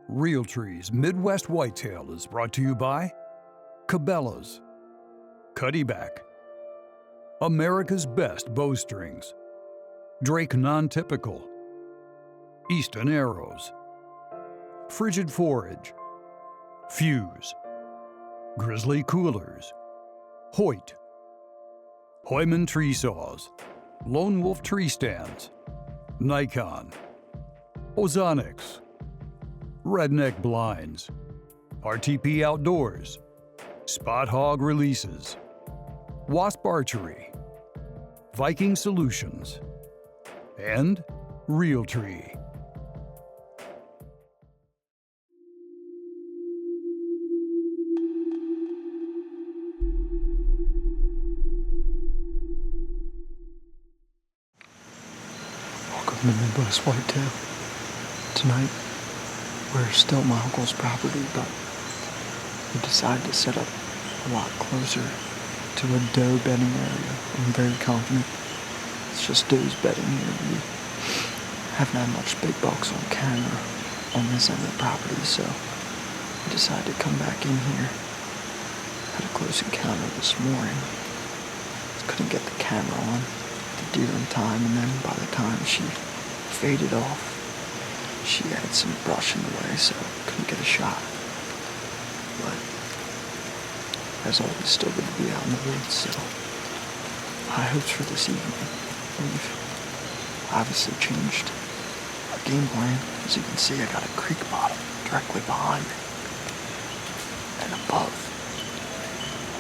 Realtree's Midwest Whitetail is brought to you by Cabela's, Cuddyback, America's Best Bowstrings, Drake Non-Typical, Easton Arrows, Frigid Forage, Fuse, Grizzly Coolers, Hoyt, Hoyman Tree Saws, Lone Wolf Tree Stands, Nikon, Ozonics, Redneck Blinds, RTP Outdoors, Spot Hog Releases, Wasp Archery, Viking Solutions, and Realtree. Welcome to Midwest Whitetail. Tonight, we're still at my uncle's property, but we decided to set up a lot closer to a doe bedding area. I'm very confident it's just does bedding here. We haven't had much big bucks on camera on this end of the property, so we decided to come back in here. Had a close encounter this morning. Couldn't get the camera on the deer in time, and then by the time she faded off, she had some brush in the way, so couldn't get a shot. But as always, still good to be out in the woods, so high hopes for this evening. We've obviously changed our game plan. As you can see, I got a creek bottom directly behind me, and above,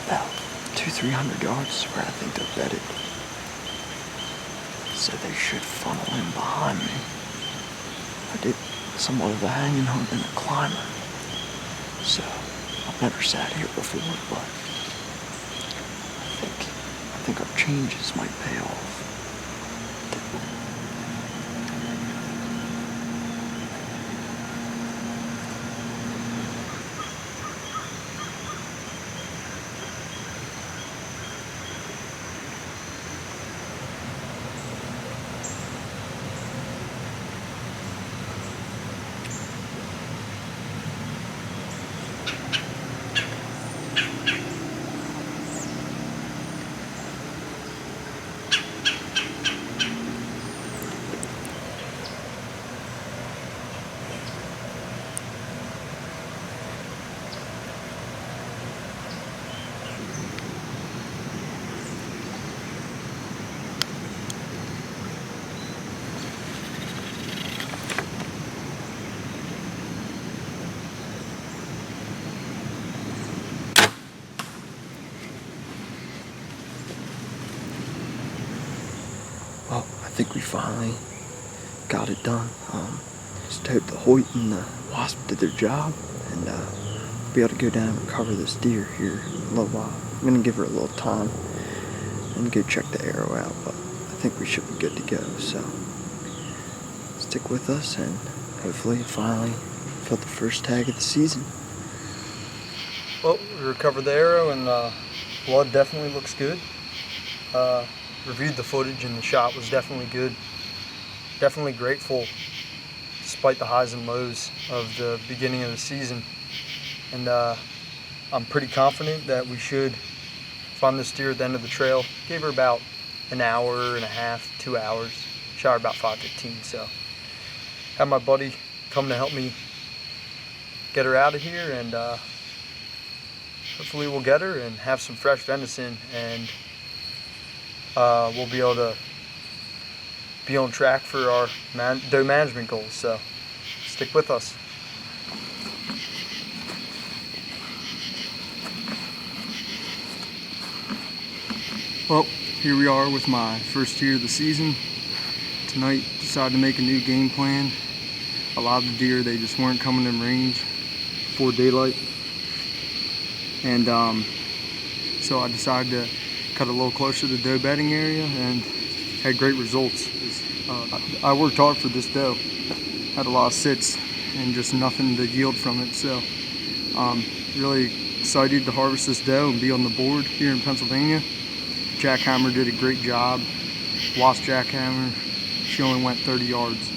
about 200-300 yards is where I think they're bedded. So they should funnel in behind me. I did somewhat of a hanging hunt and a climber, so I've never sat here before, but I think our changes might pay off. Well, I think we finally got it done. Just hope the Hoyt and the Wasp did their job, and be able to go down and recover this deer here in a little while. I'm going to give her a little time and go check the arrow out, but I think we should be good to go. So stick with us, and hopefully finally fill the first tag of the season. Well, we recovered the arrow, and blood definitely looks good. Reviewed the footage, and the shot was definitely good. Definitely grateful, despite the highs and lows of the beginning of the season. And I'm pretty confident that we should find this deer at the end of the trail. Gave her about an hour and a half, 2 hours. Shot her about 5:15. So had my buddy come to help me get her out of here, and hopefully we'll get her and have some fresh venison, and we'll be able to be on track for our doe management goals. So stick with us. Well, here we are with my first deer of the season. Tonight, decided to make a new game plan. A lot of the deer, they just weren't coming in range before daylight. And so I decided to cut a little closer to the doe bedding area, and had great results. I worked hard for this doe. Had a lot of sits and just nothing to yield from it. So really excited to harvest this doe and be on the board here in Pennsylvania. Jackhammer did a great job. Wasp jackhammer, she only went 30 yards.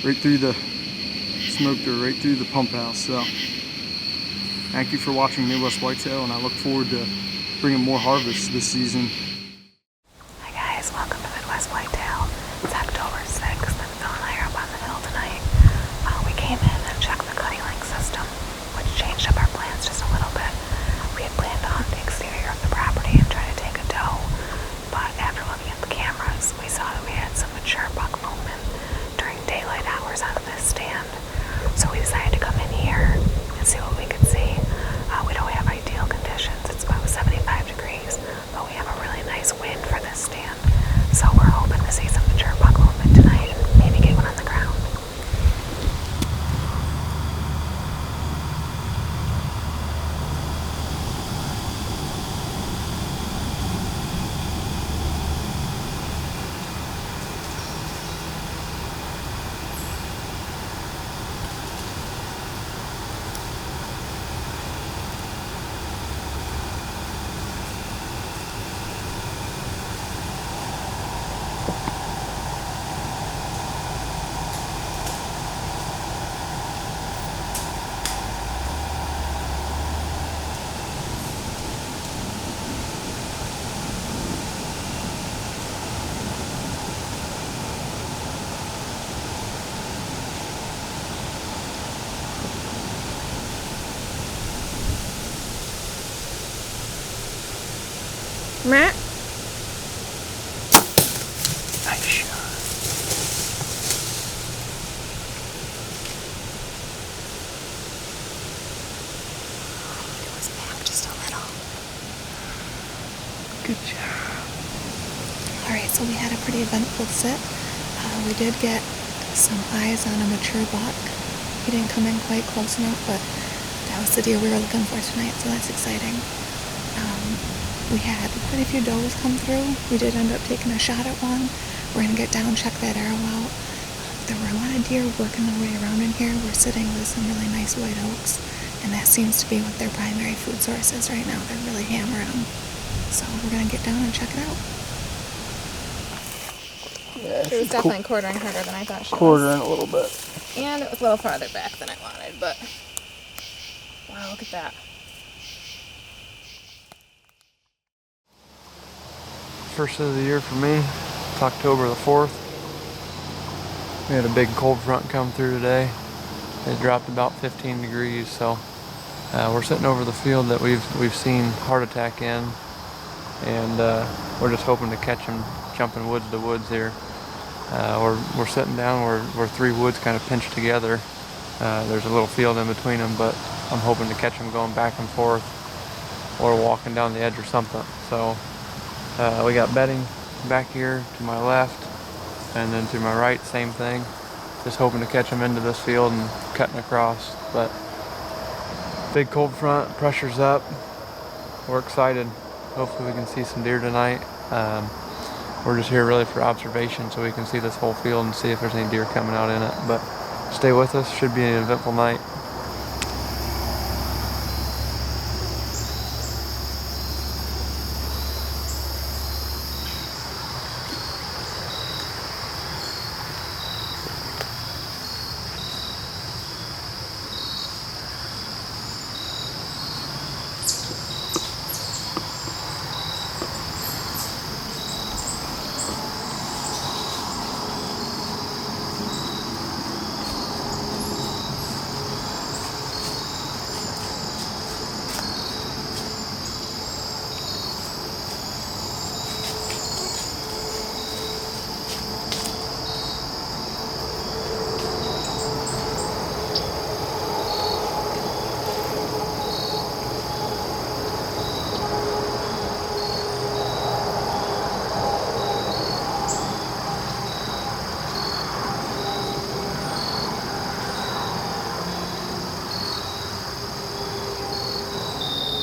Right through the smoked her right through the pump house. So thank you for watching Midwest Whitetail, and I look forward to bringing more harvests this season. Hi guys, welcome to Midwest Whitetail. It's October 6th and Phil and I are up on the hill tonight. We came in and checked the cutting link system, which changed up our plans just a little bit. We had planned to hunt the exterior of the property and try to take a doe, but after looking at the cameras, we saw that we had some mature buck movement during daylight hours on this stand. So we decided to come in here and see what we could see. We don't have ideal conditions. It's about 75 degrees, but we have a really nice wind for this stand. So we're hoping to see some mature buck movement tonight and maybe get one on the ground. Matt? Nice shot. It was back just a little. Good job. Alright, so we had a pretty eventful sit. We did get some eyes on a mature buck. He didn't come in quite close enough, but that was the deer we were looking for tonight, so that's exciting. We had quite a few does come through. We did end up taking a shot at one. We're going to get down, check that arrow out. There were a lot of deer working their way around in here. We're sitting with some really nice white oaks, and that seems to be what their primary food source is right now. They're really hammering them. So we're going to get down and check it out. Yeah, It was definitely quartering harder than I thought she was. quartering a little bit. And it was a little farther back than I wanted, but wow, look at that. First of the year for me. It's October the 4th. We had a big cold front come through today. It dropped about 15 degrees, so we're sitting over the field that we've seen Heart Attack in, and we're just hoping to catch him jumping woods to woods here. We're sitting down where three woods kind of pinched together. There's a little field in between them, but I'm hoping to catch him going back and forth or walking down the edge or something. So we got bedding back here to my left, and then to my right, same thing. Just hoping to catch them into this field and cutting across. But big cold front, pressure's up. We're excited. Hopefully we can see some deer tonight. We're just here really for observation so we can see this whole field and see if there's any deer coming out in it. But stay with us, should be an eventful night.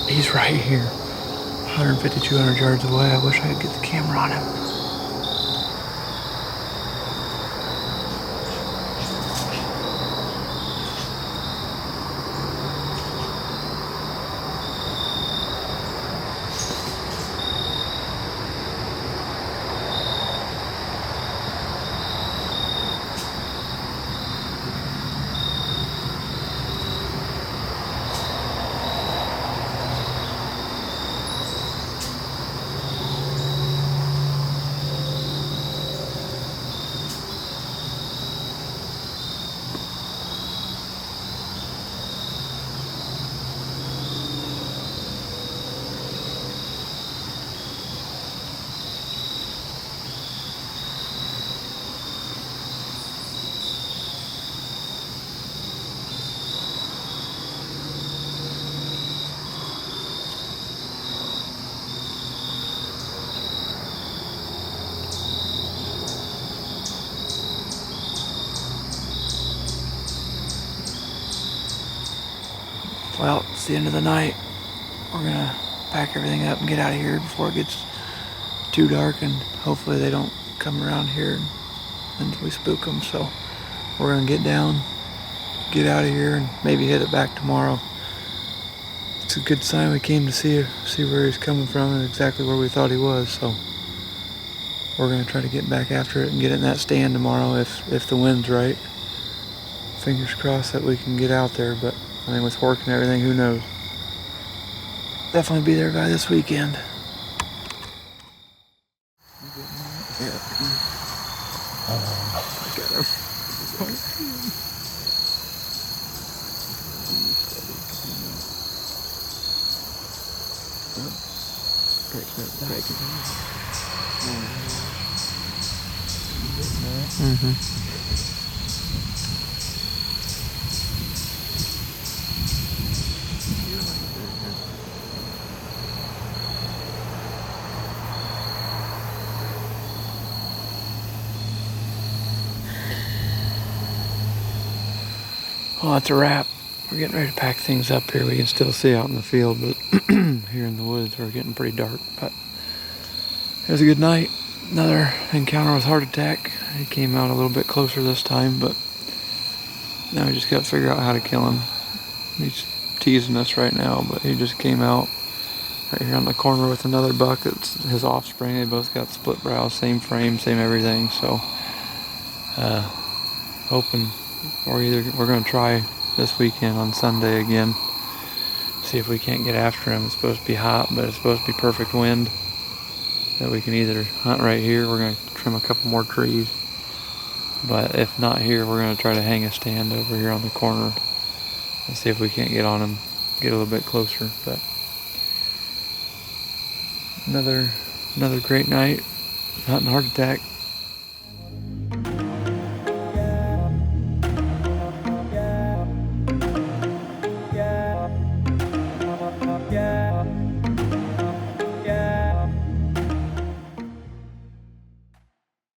He's right here, 150, 200 yards away. I wish I could get the camera on him. Well, it's the end of the night. We're gonna pack everything up and get out of here before it gets too dark, and hopefully they don't come around here and we spook them. So we're gonna get down, get out of here, and maybe hit it back tomorrow. It's a good sign we came to see where he's coming from and exactly where we thought he was. So we're gonna try to get back after it and get it in that stand tomorrow if the wind's right. Fingers crossed that we can get out there, but I think with work and everything, who knows? Definitely be there by this weekend. Well, that's a wrap. We're getting ready to pack things up here. We can still see out in the field, but here in the woods we're getting pretty dark. But it was a good night. Another encounter with heart attack. He came out a little bit closer this time, but now we just got to figure out how to kill him. He's teasing us right now, but he just came out right here on the corner with another buck. That's his offspring. They both got split brows, same frame, same everything. So hoping we're going to try this weekend on Sunday again. See if we can't get after him. It's supposed to be hot, but it's supposed to be perfect wind. That we can either hunt right here, we're going to trim a couple more trees. But if not here, we're going to try to hang a stand over here on the corner and see if we can't get on him, get a little bit closer. But another great night, hunting heart attack.